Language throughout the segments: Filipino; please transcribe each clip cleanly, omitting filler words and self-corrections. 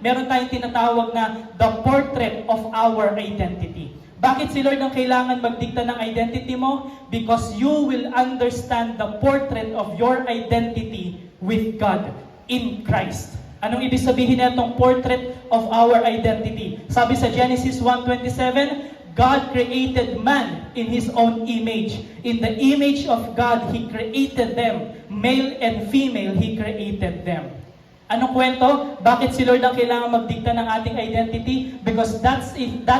meron tayong tinatawag na the portrait of our identity. Bakit si Lord ang kailangan magdikta ng identity mo? Because you will understand the portrait of your identity with God in Christ. Anong ibig sabihin na itong portrait of our identity? Sabi sa Genesis 1:27, God created man in His own image. In the image of God, He created them. Male and female, He created them. Anong kwento? Bakit si Lord ang kailangan magdikta ng ating identity? Because that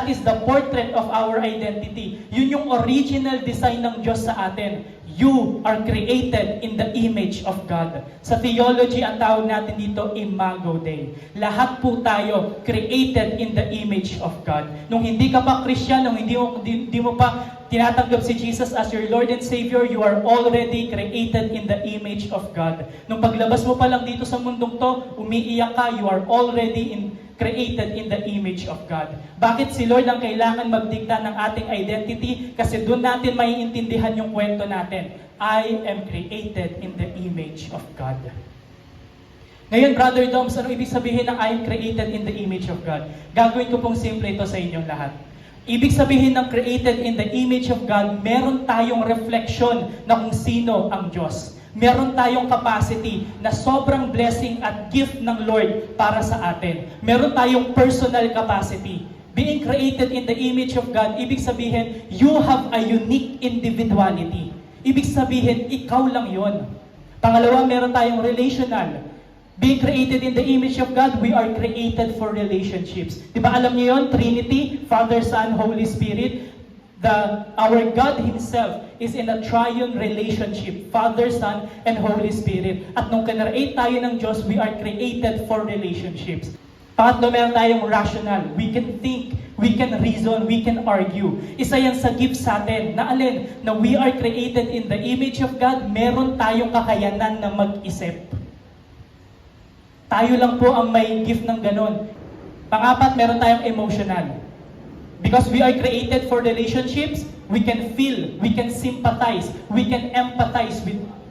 is the portrait of our identity. Yun yung original design ng Diyos sa atin. You are created in the image of God. Sa theology, ang tawag natin dito, Imago Dei. Lahat po tayo created in the image of God. Nung hindi ka pa Christian, nung hindi mo pa tinatanggap si Jesus as your Lord and Savior, you are already created in the image of God. Nung paglabas mo pa lang dito sa mundong to, umiiyak ka, you are already created in the image of God. Bakit si Lord ang kailangan magdikta ng ating identity? Kasi doon natin maiintindihan yung kwento natin. I am created in the image of God. Ngayon, Brother Doms, ano ibig sabihin ng I am created in the image of God? Gagawin ko pong simple ito sa inyong lahat. Ibig sabihin ng created in the image of God, meron tayong reflection na kung sino ang Diyos. Meron tayong capacity na sobrang blessing at gift ng Lord para sa atin. Meron tayong personal capacity. Being created in the image of God, ibig sabihin, you have a unique individuality. Ibig sabihin, ikaw lang yon. Pangalawa, meron tayong relational. Being created in the image of God, we are created for relationships. Diba alam niyo yon? Trinity, Father, Son, Holy Spirit. Our God Himself is in a triune relationship, Father, Son, and Holy Spirit. At nung kinreate tayo ng Diyos, we are created for relationships. Pangatlo, meron tayong rational. We can think, we can reason, we can argue. Isa yan sa gift sa atin, na alin? Na we are created in the image of God, meron tayong kakayanan na mag-isip. Tayo lang po ang may gift ng ganon. Pangapat, meron tayong emotional. Because we are created for relationships, we can feel, we can sympathize, we can empathize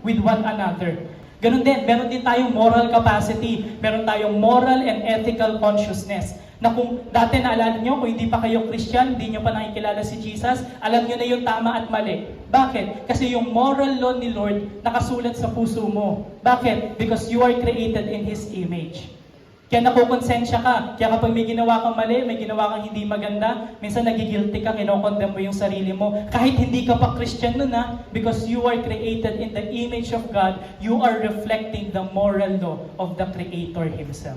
with one another. Ganun din, meron din tayong moral capacity, meron tayong moral and ethical consciousness. Na kung dati naalala nyo, kung hindi pa kayo Christian, hindi nyo pa nakikilala si Jesus, alam nyo na yung tama at mali. Bakit? Kasi yung moral law ni Lord nakasulat sa puso mo. Bakit? Because you are created in His image. Kaya nakukonsensya ka. Kaya kapag may ginawa kang mali, may ginawa kang hindi maganda, minsan nagigilty ka, kinokondem mo yung sarili mo. Kahit hindi ka pa Christian nun because you are created in the image of God, you are reflecting the moral law of the Creator Himself.